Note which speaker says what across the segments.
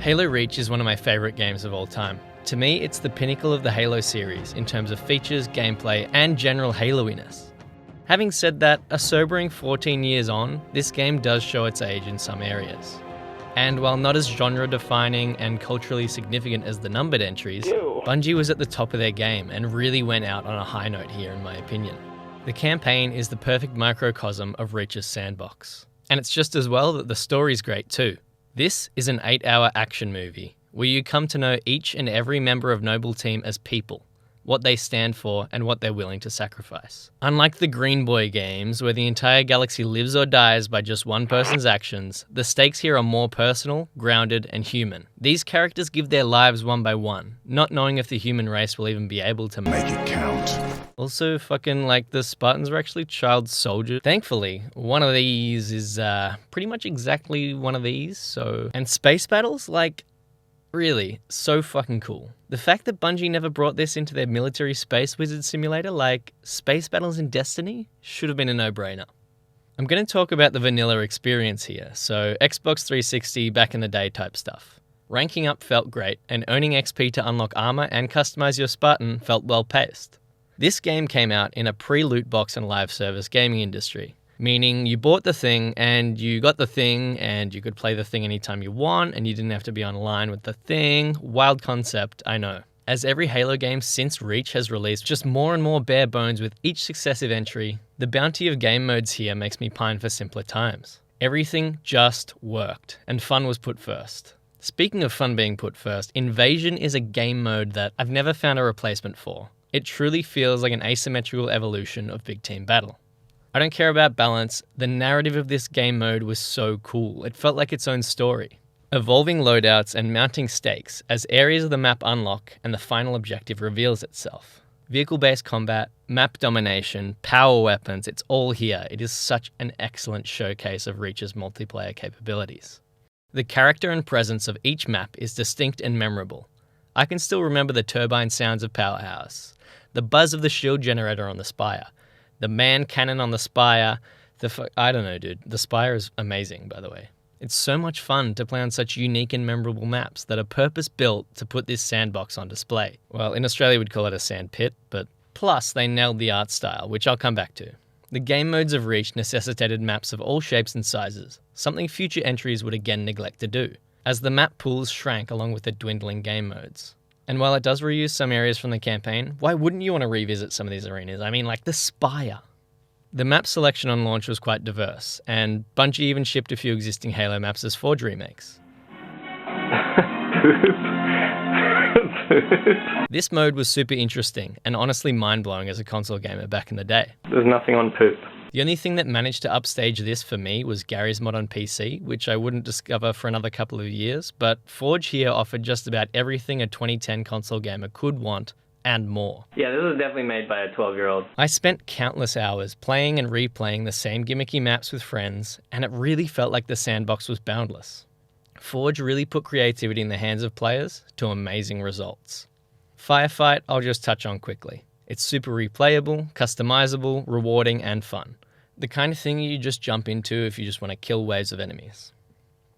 Speaker 1: Halo Reach is one of my favourite games of all time. To me, it's the pinnacle of the Halo series in terms of features, gameplay, and general Halo-iness. Having said that, a sobering 14 years on, this game does show its age in some areas. And while not as genre-defining and culturally significant as the numbered entries, Bungie was at the top of their game and really went out on a high note here in my opinion. The campaign is the perfect microcosm of Reach's sandbox. And it's just as well that the story's great too. This is an 8-hour action movie where you come to know each and every member of Noble Team as people, what they stand for, and what they're willing to sacrifice. Unlike the Green Boy games, where the entire galaxy lives or dies by just one person's actions, the stakes here are more personal, grounded, and human. These characters give their lives one by one, not knowing if the human race will even be able to make it count. Also, the Spartans were actually child soldiers. Thankfully, one of these is pretty much exactly one of these, And space battles? Really, so fucking cool. The fact that Bungie never brought this into their military space wizard simulator, like space battles in Destiny, should have been a no-brainer. I'm going to talk about the vanilla experience here, so Xbox 360 back in the day type stuff. Ranking up felt great, and earning XP to unlock armor and customize your Spartan felt well-paced. This game came out in a pre-loot box and live service gaming industry. Meaning you bought the thing and you got the thing and you could play the thing anytime you want and you didn't have to be online with the thing. Wild concept, I know. As every Halo game since Reach has released just more and more bare bones with each successive entry, the bounty of game modes here makes me pine for simpler times. Everything just worked and fun was put first. Speaking of fun being put first, Invasion is a game mode that I've never found a replacement for. It truly feels like an asymmetrical evolution of Big Team Battle. I don't care about balance, the narrative of this game mode was so cool, it felt like its own story. Evolving loadouts and mounting stakes as areas of the map unlock and the final objective reveals itself. Vehicle-based combat, map domination, power weapons, it's all here. It is such an excellent showcase of Reach's multiplayer capabilities. The character and presence of each map is distinct and memorable. I can still remember the turbine sounds of Powerhouse, the buzz of the shield generator on the Spire, the man cannon on the Spire, I don't know, dude. The Spire is amazing, by the way. It's so much fun to play on such unique and memorable maps that are purpose-built to put this sandbox on display. Well, in Australia we'd call it a sand pit, but plus they nailed the art style, which I'll come back to. The game modes of Reach necessitated maps of all shapes and sizes, something future entries would again neglect to do, as the map pools shrank along with the dwindling game modes. And while it does reuse some areas from the campaign, why wouldn't you want to revisit some of these arenas? I mean, like the Spire. The map selection on launch was quite diverse, and Bungie even shipped a few existing Halo maps as Forge remakes. This mode was super interesting and honestly mind-blowing as a console gamer back in the day.
Speaker 2: There's nothing on poop.
Speaker 1: The only thing that managed to upstage this for me was Gary's mod on PC, which I wouldn't discover for another couple of years, but Forge here offered just about everything a 2010 console gamer could want, and more.
Speaker 2: Yeah, this was definitely made by a 12-year-old.
Speaker 1: I spent countless hours playing and replaying the same gimmicky maps with friends, and it really felt like the sandbox was boundless. Forge really put creativity in the hands of players to amazing results. Firefight, I'll just touch on quickly. It's super replayable, customizable, rewarding, and fun. The kind of thing you just jump into if you just want to kill waves of enemies.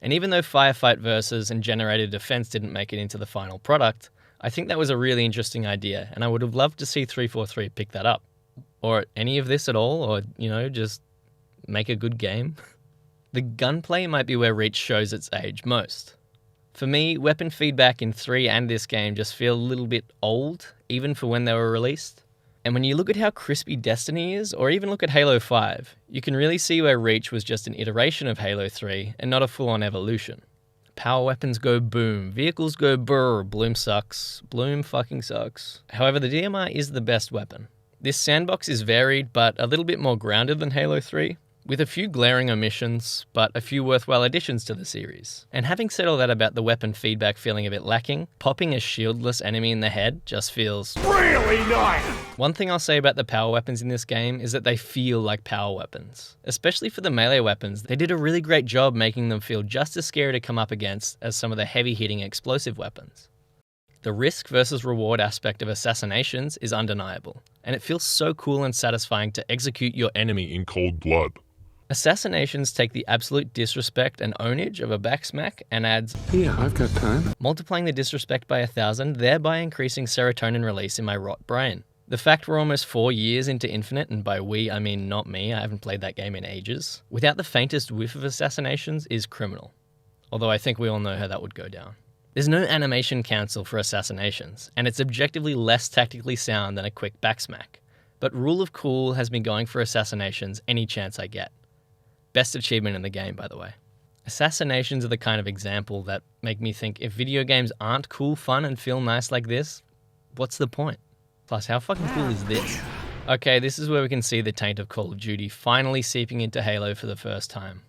Speaker 1: And even though Firefight Versus and Generated Defense didn't make it into the final product, I think that was a really interesting idea, and I would have loved to see 343 pick that up. Or any of this at all, or, just make a good game. The gunplay might be where Reach shows its age most. For me, weapon feedback in 3 and this game just feel a little bit old, even for when they were released. And when you look at how crispy Destiny is, or even look at Halo 5, you can really see where Reach was just an iteration of Halo 3 and not a full-on evolution. Power weapons go boom, vehicles go brrr, Bloom sucks, Bloom fucking sucks. However, the DMR is the best weapon. This sandbox is varied, but a little bit more grounded than Halo 3, with a few glaring omissions, but a few worthwhile additions to the series. And having said all that about the weapon feedback feeling a bit lacking, popping a shieldless enemy in the head just feels really nice. One thing I'll say about the power weapons in this game is that they feel like power weapons. Especially for the melee weapons, they did a really great job making them feel just as scary to come up against as some of the heavy-hitting explosive weapons. The risk versus reward aspect of assassinations is undeniable, and it feels so cool and satisfying to execute your enemy in cold blood. Assassinations take the absolute disrespect and ownage of a backsmack and adds,
Speaker 3: "Yeah, I've got time,"
Speaker 1: multiplying the disrespect by 1,000, thereby increasing serotonin release in my rot brain. The fact we're almost 4 years into Infinite, and by we I mean not me, I haven't played that game in ages, without the faintest whiff of assassinations is criminal. Although I think we all know how that would go down. There's no animation cancel for assassinations, and it's objectively less tactically sound than a quick backsmack. But Rule of Cool has been going for assassinations any chance I get. Best achievement in the game, by the way. Assassinations are the kind of example that make me think if video games aren't cool, fun, and feel nice like this, what's the point? Plus, how fucking cool is this? Okay, this is where we can see the taint of Call of Duty finally seeping into Halo for the first time.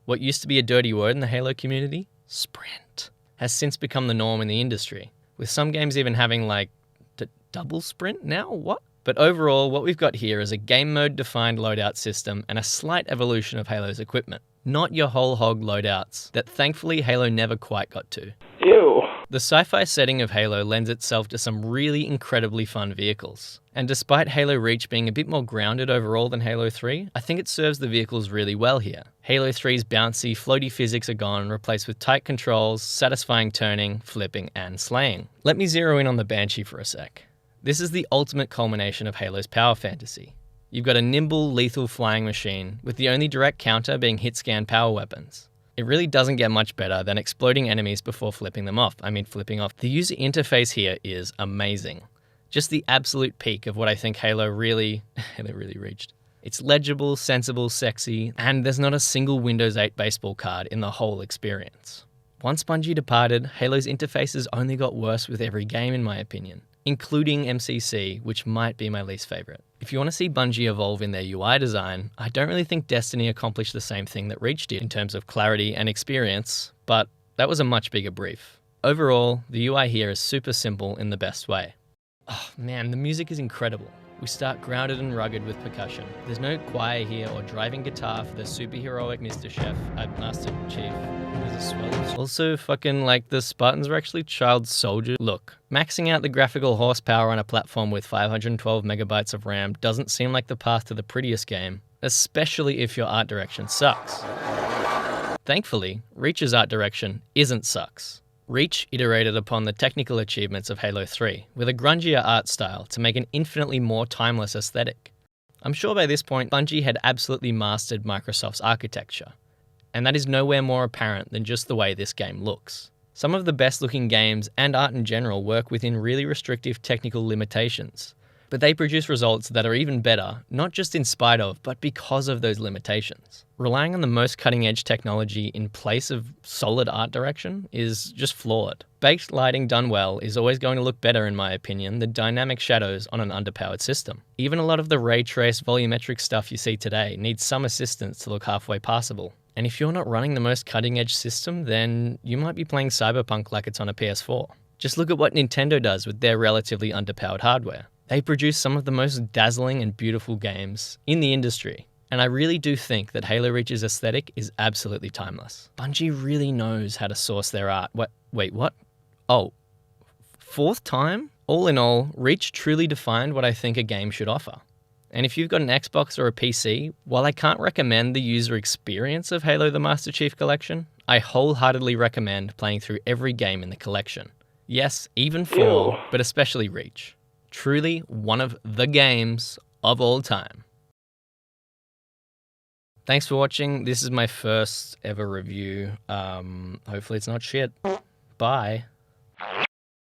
Speaker 1: What used to be a dirty word in the Halo community, sprint, has since become the norm in the industry, with some games even having like double sprint now? What? But overall, what we've got here is a game mode defined loadout system and a slight evolution of Halo's equipment. Not your whole hog loadouts that thankfully Halo never quite got to.
Speaker 2: Ew.
Speaker 1: The sci-fi setting of Halo lends itself to some really incredibly fun vehicles. And despite Halo Reach being a bit more grounded overall than Halo 3, I think it serves the vehicles really well here. Halo 3's bouncy, floaty physics are gone, replaced with tight controls, satisfying turning, flipping, and slaying. Let me zero in on the Banshee for a sec. This is the ultimate culmination of Halo's power fantasy. You've got a nimble, lethal flying machine, with the only direct counter being hit-scan power weapons. It really doesn't get much better than exploding enemies before flipping off. The user interface here is amazing. Just the absolute peak of what I think Halo really reached. It's legible, sensible, sexy, and there's not a single Windows 8 baseball card in the whole experience. Once Bungie departed, Halo's interfaces only got worse with every game in my opinion, including MCC, which might be my least favorite. If you want to see Bungie evolve in their UI design, I don't really think Destiny accomplished the same thing that Reach did in terms of clarity and experience, but that was a much bigger brief. Overall, the UI here is super simple in the best way. Oh man, the music is incredible. We start grounded and rugged with percussion. There's no choir here or driving guitar for the superheroic Master Chief. There's a swell. Also, fucking like the Spartans were actually child soldiers. Look, maxing out the graphical horsepower on a platform with 512 megabytes of RAM doesn't seem like the path to the prettiest game, especially if your art direction sucks. Thankfully, Reach's art direction isn't sucks. Reach iterated upon the technical achievements of Halo 3 with a grungier art style to make an infinitely more timeless aesthetic. I'm sure by this point Bungie had absolutely mastered Microsoft's architecture, and that is nowhere more apparent than just the way this game looks. Some of the best looking games and art in general work within really restrictive technical limitations, but they produce results that are even better, not just in spite of, but because of those limitations. Relying on the most cutting-edge technology in place of solid art direction is just flawed. Baked lighting done well is always going to look better, in my opinion, than dynamic shadows on an underpowered system. Even a lot of the ray trace volumetric stuff you see today needs some assistance to look halfway passable. And if you're not running the most cutting-edge system, then you might be playing Cyberpunk like it's on a PS4. Just look at what Nintendo does with their relatively underpowered hardware. They produce some of the most dazzling and beautiful games in the industry. And I really do think that Halo Reach's aesthetic is absolutely timeless. Bungie really knows how to source their art. Wait, what? Oh, fourth time? All in all, Reach truly defined what I think a game should offer. And if you've got an Xbox or a PC, while I can't recommend the user experience of Halo the Master Chief Collection, I wholeheartedly recommend playing through every game in the collection. Yes, even 4, but especially Reach. Truly one of the games of all time. Thanks for watching. This is my first ever review. Hopefully it's not shit. Bye.